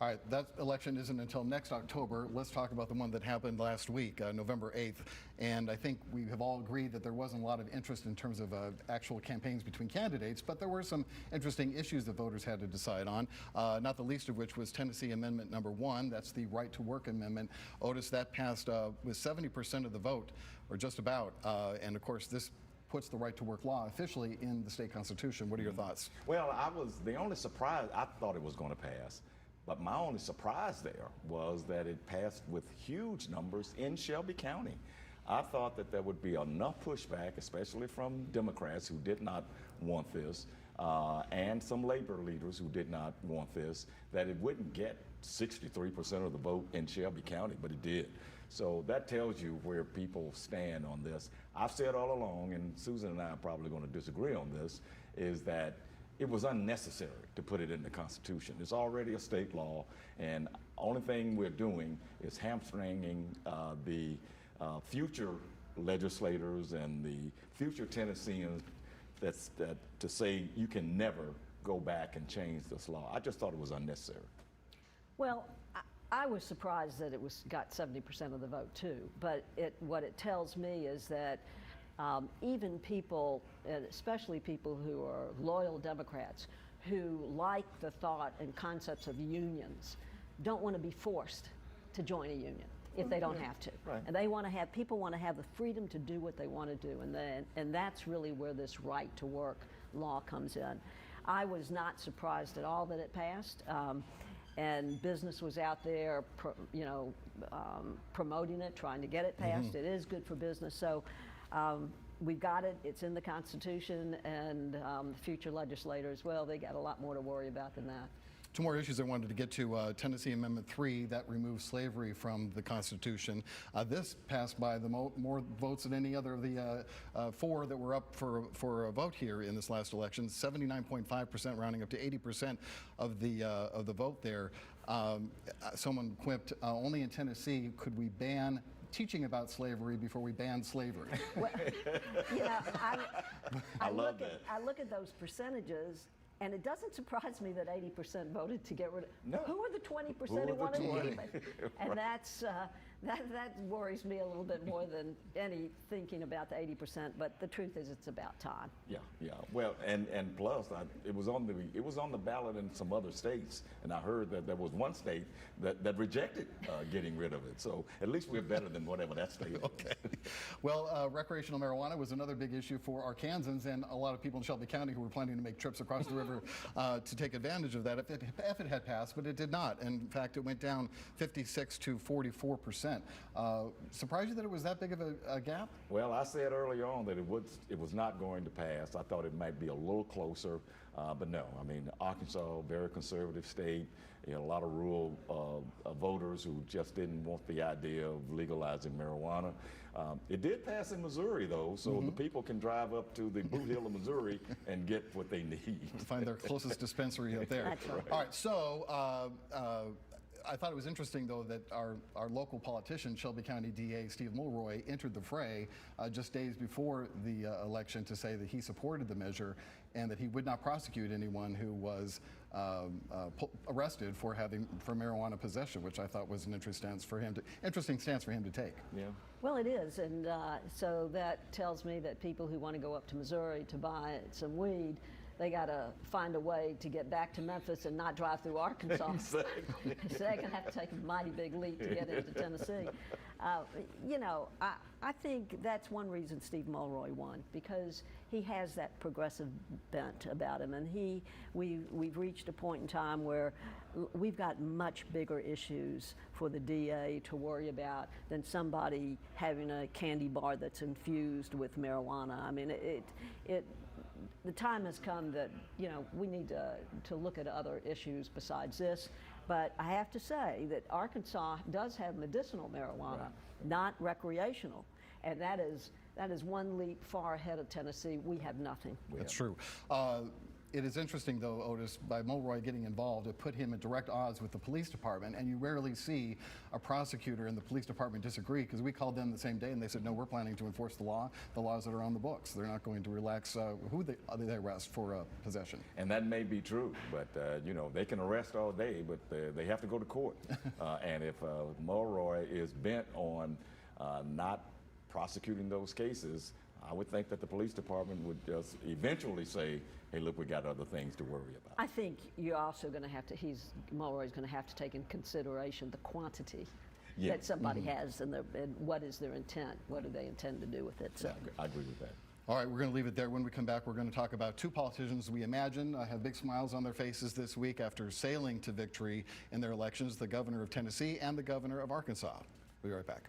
All right, that election isn't until next October. Let's talk about the one that happened last week, November 8th. And I think we have all agreed that there wasn't a lot of interest in terms of actual campaigns between candidates, but there were some interesting issues that voters had to decide on, not the least of which was Tennessee Amendment number 1. That's the Right to Work Amendment. Otis, that passed with 70% of the vote, or just about. And of course, this puts the right to work law officially in the state constitution. What are your thoughts? Well, the only surprise, I thought it was going to pass. But my only surprise there was that it passed with huge numbers in Shelby County. I thought that there would be enough pushback, especially from Democrats who did not want this, and some labor leaders who did not want this, that it wouldn't get 63% of the vote in Shelby County, but it did. So that tells you where people stand on this. I've said all along, and Susan and I are probably going to disagree on this, is that it was unnecessary to put it in the Constitution. It's already a state law, and only thing we're doing is hamstringing the future legislators and the future Tennesseans to say you can never go back and change this law. I just thought it was unnecessary. Well, I was surprised that it got 70% of the vote too, but what it tells me is that even people, especially people who are loyal Democrats, who like the thought and concepts of unions, don't want to be forced to join a union if they don't have to. Right. And people want to have the freedom to do what they want to do, and that's really where this right to work law comes in. I was not surprised at all that it passed. And business was out there, promoting it, trying to get it passed. It is good for business. So we've got it. It's in the Constitution, and the future legislators, well, they got a lot more to worry about than that. Two more issues I wanted to get to. Tennessee Amendment 3, that removes slavery from the Constitution. This passed by the more votes than any other of the 4 that were up for a vote here in this last election. 79.5%, rounding up to 80% of the vote there. Someone quipped, only in Tennessee could we ban teaching about slavery before we ban slavery. Well, I look at those percentages, and it doesn't surprise me that 80% voted to get rid of. No. Who are the 20% who wanted to keep it? And that worries me a little bit more than any thinking about the 80%. But the truth is, it's about time. Yeah. Well, and plus, it was on the ballot in some other states, and I heard that there was one state that rejected getting rid of it. So at least we're better than whatever that state is. Okay. Well, recreational marijuana was another big issue for Arkansans and a lot of people in Shelby County who were planning to make trips across the river to take advantage of that if it had passed, but it did not. And in fact, it went down 56 to 44%. Surprised you that it was that big of a gap? Well, I said earlier on that it was not going to pass. I thought it might be a little closer, but no. I mean, Arkansas, very conservative state. You know, a lot of rural voters who just didn't want the idea of legalizing marijuana. It did pass in Missouri, though, so the people can drive up to the Boot Hill of Missouri and get what they need. Find their closest dispensary up there. That's right. All right, so I thought it was interesting, though, that our local politician, Shelby County DA Steve Mulroy, entered the fray just days before the election to say that he supported the measure and that he would not prosecute anyone who was arrested for marijuana possession, which I thought was an interesting stance for him to take. Yeah. Well, it is, and so that tells me that people who want to go up to Missouri to buy some weed, they got to find a way to get back to Memphis and not drive through Arkansas. Exactly. So they're going to have to take a mighty big leap to get into Tennessee. I think that's one reason Steve Mulroy won, because he has that progressive bent about him, and we've reached a point in time where we've got much bigger issues for the DA to worry about than somebody having a candy bar that's infused with marijuana. I mean, the time has come that we need to look at other issues besides this. But I have to say that Arkansas does have medicinal marijuana, right, not recreational, and that is one leap far ahead of Tennessee. We have nothing. That's true. It is interesting, though, Otis, by Mulroy getting involved, it put him at direct odds with the police department, and you rarely see a prosecutor and the police department disagree, because we called them the same day and they said, no, we're planning to enforce the laws that are on the books. They're not going to relax who they arrest for possession. And that may be true, but you know, they can arrest all day, but they have to go to court. And if Mulroy is bent on not prosecuting those cases, I would think that the police department would just eventually say, hey, look, we got other things to worry about. I think you're also going to have to, Mulroy's going to have to take in consideration the quantity that somebody has and what is their intent, what do they intend to do with it. So. Yeah, I agree with that. All right, we're going to leave it there. When we come back, we're going to talk about two politicians we imagine have big smiles on their faces this week after sailing to victory in their elections, the governor of Tennessee and the governor of Arkansas. We'll be right back.